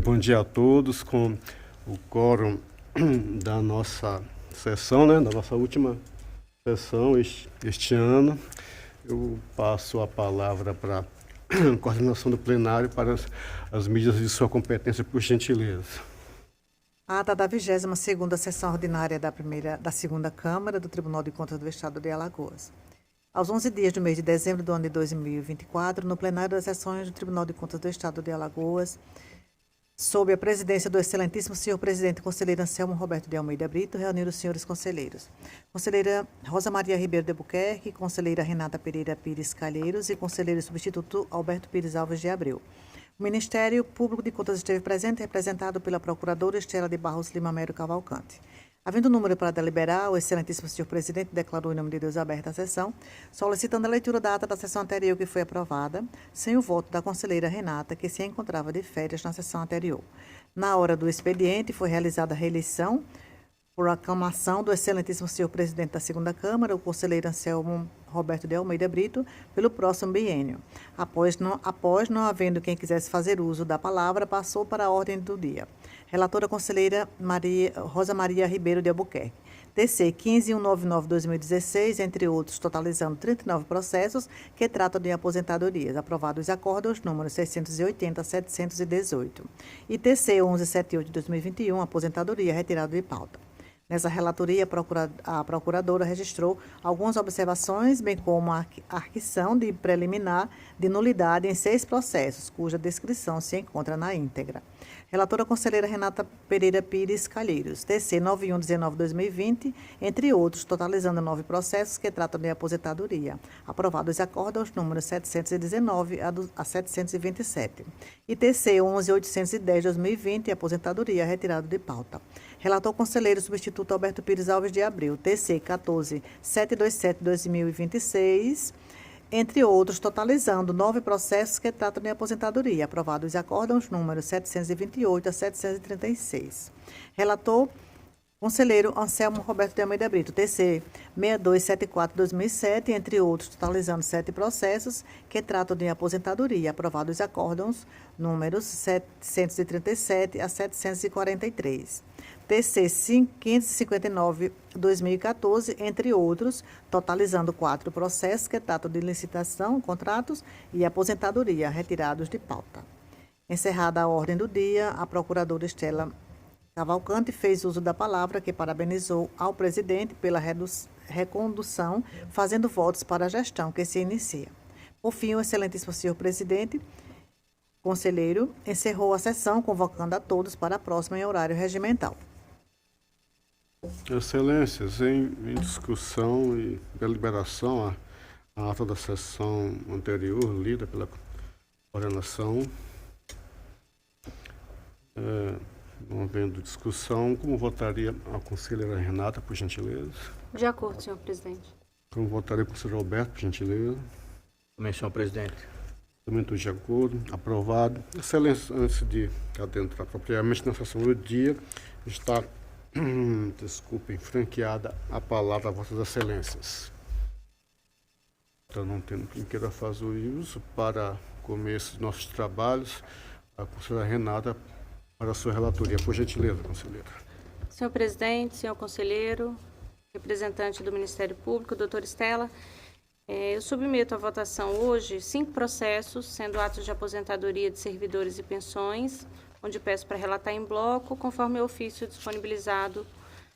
Bom dia a todos. Com o quórum da nossa sessão, da nossa última sessão este ano, eu passo a palavra para a coordenação do plenário para as medidas de sua competência, por gentileza. Ata da 22ª Sessão Ordinária da Segunda Câmara do Tribunal de Contas do Estado de Alagoas. Aos 11 dias do mês de dezembro do ano de 2024, no plenário das sessões do Tribunal de Contas do Estado de Alagoas, sob a presidência do excelentíssimo senhor presidente conselheiro Anselmo Roberto de Almeida Brito, reuniram os senhores conselheiros. Conselheira Rosa Maria Ribeiro de Albuquerque, conselheira Renata Pereira Pires Calheiros e conselheiro substituto Alberto Pires Alves de Abreu. O Ministério Público de Contas esteve presente, representado pela procuradora Estela de Barros Lima Mero Cavalcante. Havendo número para deliberar, o excelentíssimo senhor presidente declarou em nome de Deus aberta a sessão, solicitando a leitura da ata da sessão anterior que foi aprovada, sem o voto da conselheira Renata, que se encontrava de férias na sessão anterior. Na hora do expediente, foi realizada a reeleição por aclamação do excelentíssimo senhor presidente da Segunda Câmara, o conselheiro Anselmo Roberto de Almeida Brito, pelo próximo biênio. Após não havendo quem quisesse fazer uso da palavra, passou para a ordem do dia. Relatora conselheira Rosa Maria Ribeiro de Albuquerque. TC 15199-2016, entre outros, totalizando 39 processos que tratam de aposentadorias. Aprovados os acordos números 680 a 718. E TC 1178-2021, aposentadoria retirada de pauta. Nessa relatoria, a procuradora registrou algumas observações, bem como a arquição de preliminar de nulidade em 6 processos, cuja descrição se encontra na íntegra. Relatora conselheira Renata Pereira Pires Calheiros, TC 9119-2020, entre outros, totalizando 9 processos que tratam de aposentadoria. Aprovados os acordos números 719 a 727. E TC 11810-2020, aposentadoria retirado de pauta. Relator conselheiro substituto Alberto Pires Alves de Abreu, TC 14727-2026, entre outros, totalizando 9 processos que tratam de aposentadoria. Aprovados os acordos números 728 a 736. Relator conselheiro Anselmo Roberto de Almeida Brito, TC 6274-2007, entre outros, totalizando 7 processos que tratam de aposentadoria. Aprovados os acórdãos números 737 a 743. TC 559-2014, entre outros, totalizando 4 processos que tratam de licitação, contratos e aposentadoria, retirados de pauta. Encerrada a ordem do dia, a procuradora Estela Cavalcante fez uso da palavra, que parabenizou ao presidente pela recondução, fazendo votos para a gestão que se inicia. Por fim, o excelentíssimo senhor presidente, conselheiro, encerrou a sessão, convocando a todos para a próxima em horário regimental. Excelências, em discussão e deliberação, a ata da sessão anterior, lida pela coordenação. Não havendo discussão, como votaria a conselheira Renata, por gentileza? De acordo, senhor presidente. Como votaria o conselheiro Alberto, por gentileza? Também, senhor presidente. Também estou de acordo. Aprovado. Excelência, antes de adentrar propriamente na sessão do dia, está, desculpem, franqueada a palavra a vossas excelências. Então, não tendo quem queira fazer uso para começo dos nossos trabalhos, a conselheira Renata, para a sua relatoria. Por gentileza, conselheira. Senhor presidente, senhor conselheiro, representante do Ministério Público, doutora Estela, eu submeto à votação hoje 5 processos, sendo atos de aposentadoria de servidores e pensões, onde peço para relatar em bloco, conforme o ofício disponibilizado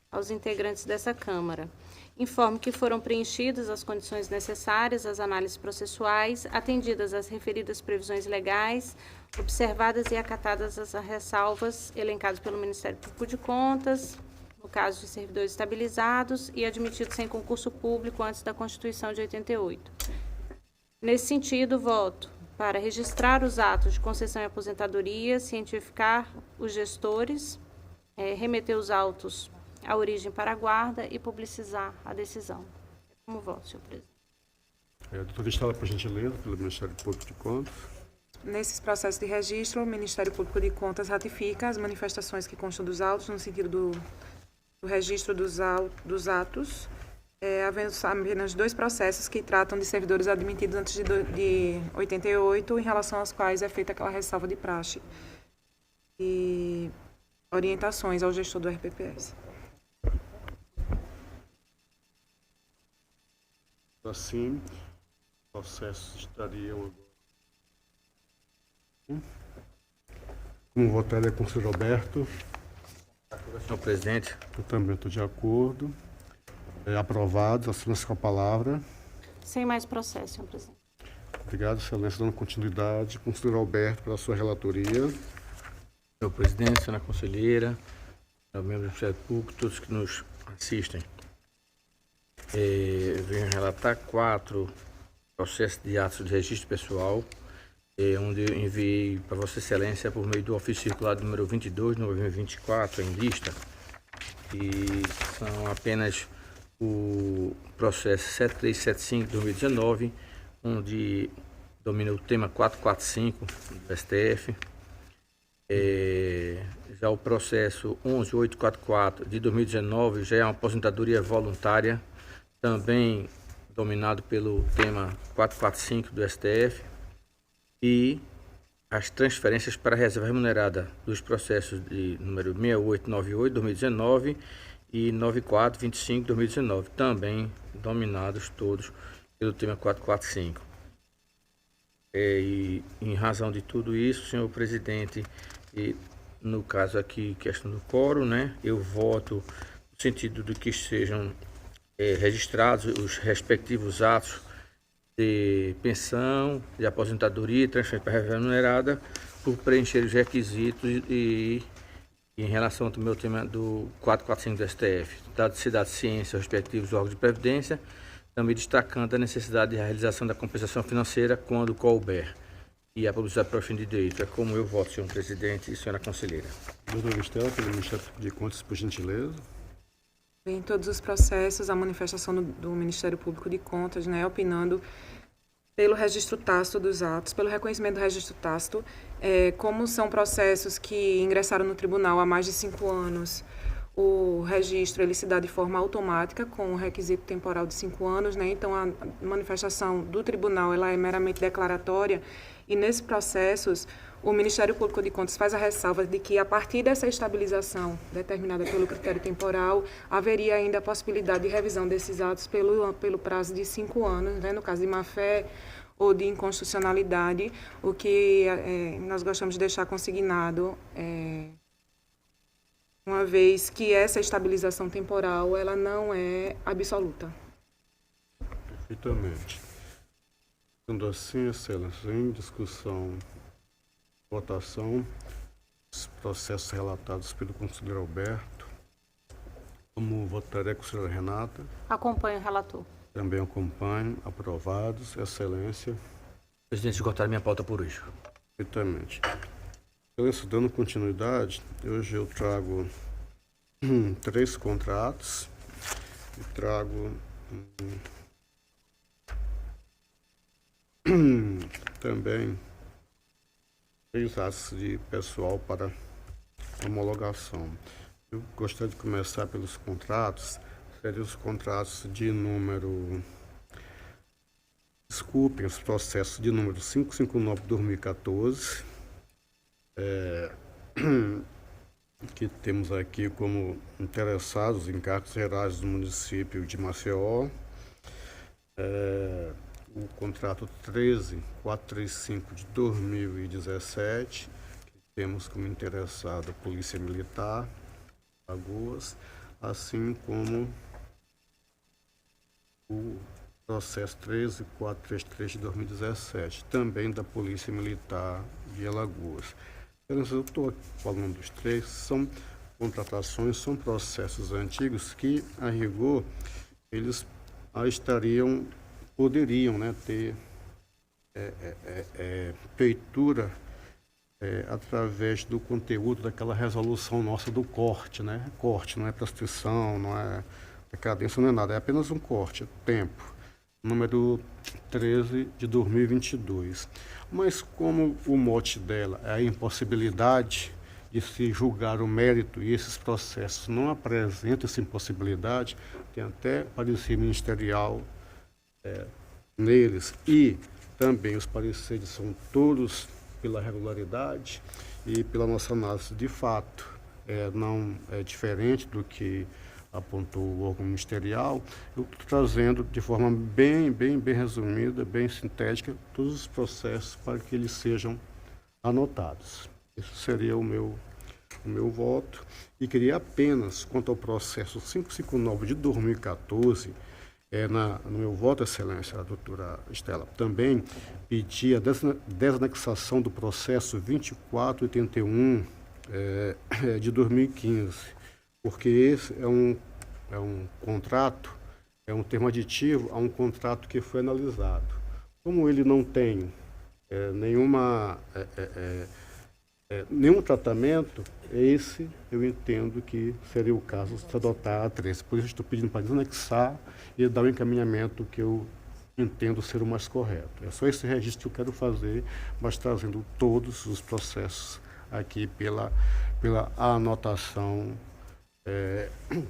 aos integrantes dessa Câmara. Informo que foram preenchidas as condições necessárias às análises processuais, atendidas as referidas previsões legais, observadas e acatadas as ressalvas elencadas pelo Ministério Público de Contas, no caso de servidores estabilizados e admitidos sem concurso público antes da Constituição de 88. Nesse sentido, voto para registrar os atos de concessão e aposentadoria, cientificar os gestores, remeter os autos à origem para a guarda e publicizar a decisão. Como voto, senhor presidente? Doutora Estela, por gentileza, pelo Ministério Público de Contas. Nesses processos de registro, o Ministério Público de Contas ratifica as manifestações que constam dos autos no sentido do registro dos atos, havendo apenas 2 processos que tratam de servidores admitidos antes de 88, em relação aos quais é feita aquela ressalva de praxe. e orientações ao gestor do RPPS. Assim, processos estariam agora. Como votaria com o senhor Roberto? Senhor presidente, Eu também estou de acordo. Aprovado. Assina-se com a palavra. Sem mais processo, senhor presidente. Obrigado, excelência. Dando continuidade com o senhor Alberto pela sua relatoria. senhor presidente, senhora conselheira, membros do Ministério Público, todos que nos assistem. Venho relatar 4 processos de atos de registro pessoal, onde eu enviei para Vossa Excelência por meio do ofício circular número 22/2024 em lista, e são apenas o processo 7375/2019, onde domina o tema 445 do STF. Já o processo 11844 de 2019 já é uma aposentadoria voluntária, também dominado pelo tema 445 do STF, e as transferências para a reserva remunerada dos processos de número 6898 2019 e 9425 2019, também dominados todos pelo tema 445. E em razão de tudo isso, senhor presidente, e no caso aqui, questão do quórum, né, eu voto no sentido de que sejam registrados os respectivos atos de pensão, de aposentadoria e transferência para a reserva remunerada por preencher os requisitos e em relação ao meu tema do 445 do STF, dado-se dado ciência aos respectivos órgãos de previdência, também destacando a necessidade de realização da compensação financeira quando couber e a publicidade para o fim de direito. É como eu voto, senhor presidente e senhora conselheira. Doutor Estela, pelo Ministério de Contas, por gentileza. Em todos os processos, a manifestação do Ministério Público de Contas, né, opinando pelo registro tácito dos atos, pelo reconhecimento do registro tácito, como são processos que ingressaram no tribunal há mais de 5 anos, o registro ele se dá de forma automática, com o requisito temporal de 5 anos, né? Então, a manifestação do tribunal ela é meramente declaratória, e nesses processos, o Ministério Público de Contas faz a ressalva de que, a partir dessa estabilização determinada pelo critério temporal, haveria ainda a possibilidade de revisão desses atos pelo prazo de 5 anos, né? No caso de má-fé ou de inconstitucionalidade, o que nós gostamos de deixar consignado, uma vez que essa estabilização temporal ela não é absoluta. Perfeitamente. Sendo assim, excelência, em discussão, votação, os processos relatados pelo conselheiro Alberto. Como votaria a conselheira Renata? Acompanho o relator. Também acompanho. Aprovados. Excelência. Presidente, esgotar minha pauta por hoje. Perfeitamente. Excelência, dando continuidade, hoje eu trago 3 contratos e trago também 3 atos de pessoal para homologação. Eu gostaria de começar pelos contratos, seriam os contratos de número... Desculpem, os processos de número 559/2014, que temos aqui como interessados em cargos gerais do município de Maceió, o contrato 13435 de 2017, que temos como interessado a Polícia Militar, Alagoas, assim como o processo 13433 de 2017, também da Polícia Militar de Alagoas. Eu estou falando dos 3, são contratações, são processos antigos que, a rigor, eles poderiam, né, ter feitura através do conteúdo daquela resolução nossa do corte, né? Corte não é prescrição, não é decadência, não é nada, é apenas um corte, tempo. Número 13 de 2022. Mas como o mote dela é a impossibilidade de se julgar o mérito, e esses processos não apresentam essa impossibilidade, tem até parecer ministerial neles, e também os pareceres são todos pela regularidade e pela nossa análise de fato. Não é diferente do que apontou o órgão ministerial. Eu estou trazendo de forma bem resumida, bem sintética, todos os processos para que eles sejam anotados. Esse seria o meu voto. E queria apenas, quanto ao processo 559 de 2014, no meu voto, Excelência, a doutora Estela, também pedi a desanexação do processo 2481 de 2015, porque esse é um contrato, é um termo aditivo a um contrato que foi analisado. Como ele não tem nenhum tratamento, esse eu entendo que seria o caso de se adotar a 13. Por isso estou pedindo para desanexar e dar o encaminhamento que eu entendo ser o mais correto. É só esse registro que eu quero fazer, mas trazendo todos os processos aqui pela anotação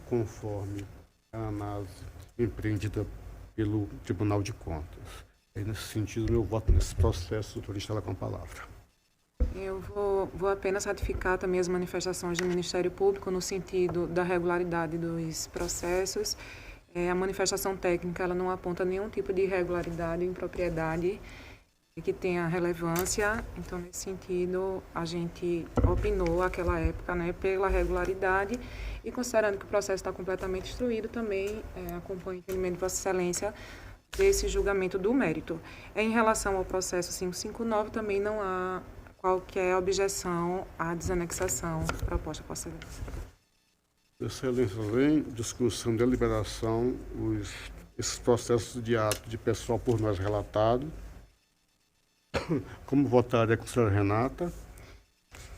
conforme a análise empreendida pelo Tribunal de Contas. Nesse sentido, meu voto nesse processo, doutora Estela, com a palavra. Eu vou apenas ratificar também as manifestações do Ministério Público no sentido da regularidade dos processos. A manifestação técnica ela não aponta nenhum tipo de irregularidade ou impropriedade que tenha relevância. Então, nesse sentido, a gente opinou naquela época, pela regularidade e considerando que o processo está completamente instruído, também acompanho o entendimento de Vossa Excelência desse julgamento do mérito. Em relação ao processo 559, também não há qualquer objeção à desanexação proposta por Vossa Excelência. Excelência, em discussão e deliberação, esses processos de ato de pessoal por nós relatado. Como votaria a conselheira Renata?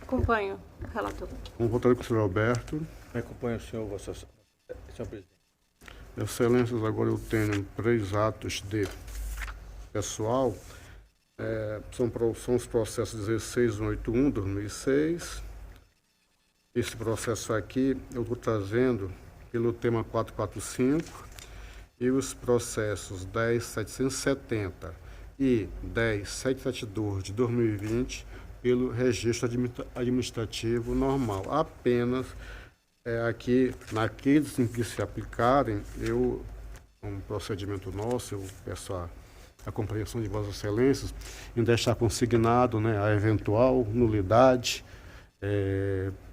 Acompanho, relator. Como votaria o conselheiro Alberto? Acompanho o senhor presidente. Excelências, agora eu tenho 3 atos de pessoal. São os processos 1681, 2006. Esse processo aqui eu estou trazendo pelo tema 445 e os processos 10770 e 10772 de 2020 pelo registro administrativo normal. Apenas aqui, naqueles em que se aplicarem, um procedimento nosso, eu peço a compreensão de Vossas Excelências em deixar consignado a eventual nulidade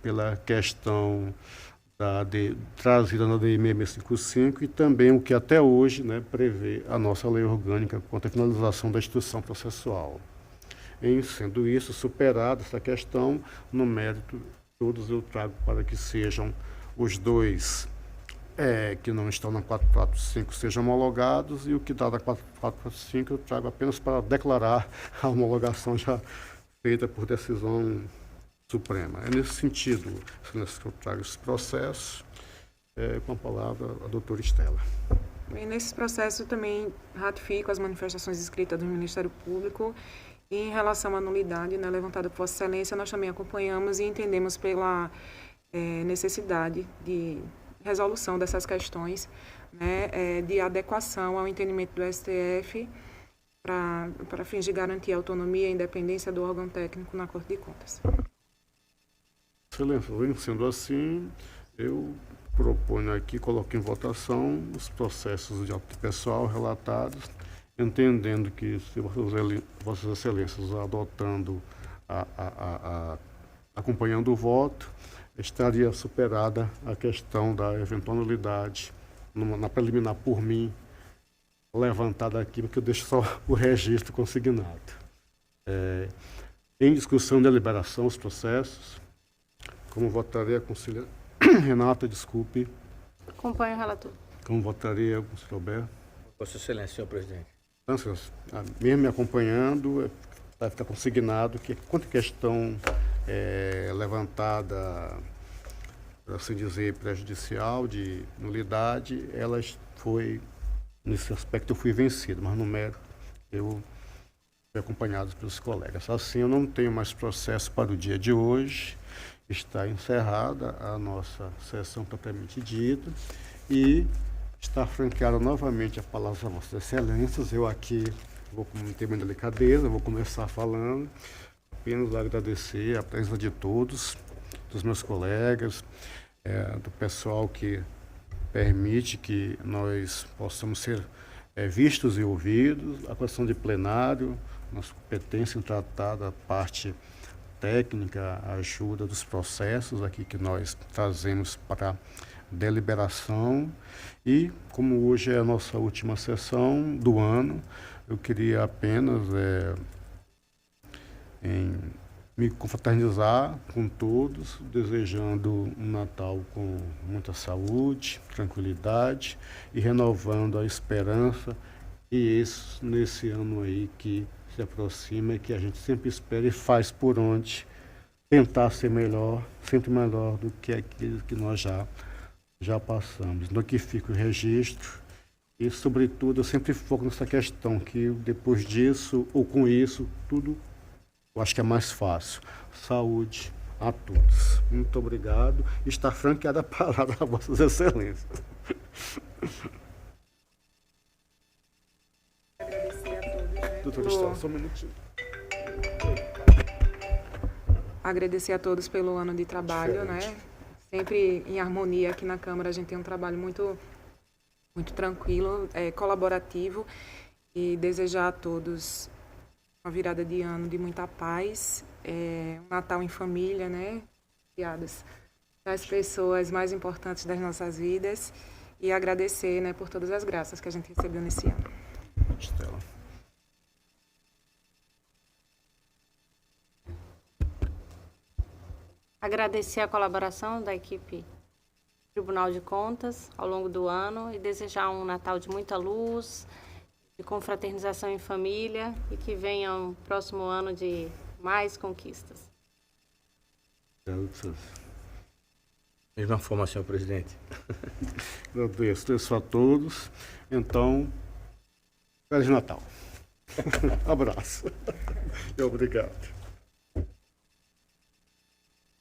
pela questão trazida na DI 655 e também o que até hoje prevê a nossa lei orgânica quanto à finalização da instituição processual. Em sendo isso, superada essa questão, no mérito, todos eu trago para que sejam os 2 que não estão na 445 sejam homologados e o que dá da 445 eu trago apenas para declarar a homologação já feita por decisão suprema. É nesse sentido que eu trago esse processo. Com a palavra a doutora Estela. Bem, nesse processo eu também ratifico as manifestações escritas do Ministério Público e em relação à nulidade levantada por Vossa Excelência, nós também acompanhamos e entendemos pela necessidade de resolução dessas questões, de adequação ao entendimento do STF para fins de garantir a autonomia e a independência do órgão técnico na Corte de Contas. Excelência, sendo assim, eu proponho aqui, coloco em votação os processos de ato pessoal relatados, entendendo que se Vossas Excelências adotando, acompanhando o voto, estaria superada a questão da eventual nulidade na preliminar por mim, levantada aqui, porque eu deixo só o registro consignado. Em discussão e deliberação, os processos, como votaria a conselheira Renata, desculpe. Acompanho o relator. Como votaria o conselheiro Alberto? Vossa Excelência, senhor presidente. Então, mesmo me acompanhando, vai ficar consignado que quanto à questão levantada, por assim dizer, prejudicial, de nulidade, nesse aspecto eu fui vencido, mas no mérito eu fui acompanhado pelos colegas. Assim, eu não tenho mais processo para o dia de hoje, está encerrada a nossa sessão propriamente dita e está franqueada novamente a palavra a Vossas Excelências. Eu aqui vou ter muita delicadeza, vou começar falando apenas agradecer a presença de todos, dos meus colegas, do pessoal que permite que nós possamos ser vistos e ouvidos, a questão de plenário, nossa competência em tratar da parte técnica, a ajuda dos processos aqui que nós trazemos para deliberação. E como hoje é a nossa última sessão do ano, eu queria apenas me confraternizar com todos, desejando um Natal com muita saúde, tranquilidade e renovando a esperança e isso nesse ano aí que se aproxima e que a gente sempre espera e faz por onde tentar ser melhor, sempre melhor do que aquilo que nós já passamos. No que fica o registro e, sobretudo, eu sempre foco nessa questão que depois disso ou com isso, tudo eu acho que é mais fácil. Saúde a todos. Muito obrigado. Está franqueada a palavra a Vossas Excelências. Agradecer a todos, né, Doutora Estela, só um minutinho. agradecer a todos pelo ano de trabalho, né? Sempre em harmonia aqui na Câmara, a gente tem um trabalho muito tranquilo, colaborativo, e desejar a todos uma virada de ano de muita paz, um Natal em família, né? Criadas das pessoas mais importantes das nossas vidas, e agradecer, né, por todas as graças que a gente recebeu nesse ano. Estela. Agradecer a colaboração da equipe do Tribunal de Contas ao longo do ano e desejar um Natal de muita luz, de confraternização em família e que venha um próximo ano de mais conquistas. Mesma forma, senhor presidente. Agradeço a todos. Então, Feliz Natal. Abraço. E obrigado.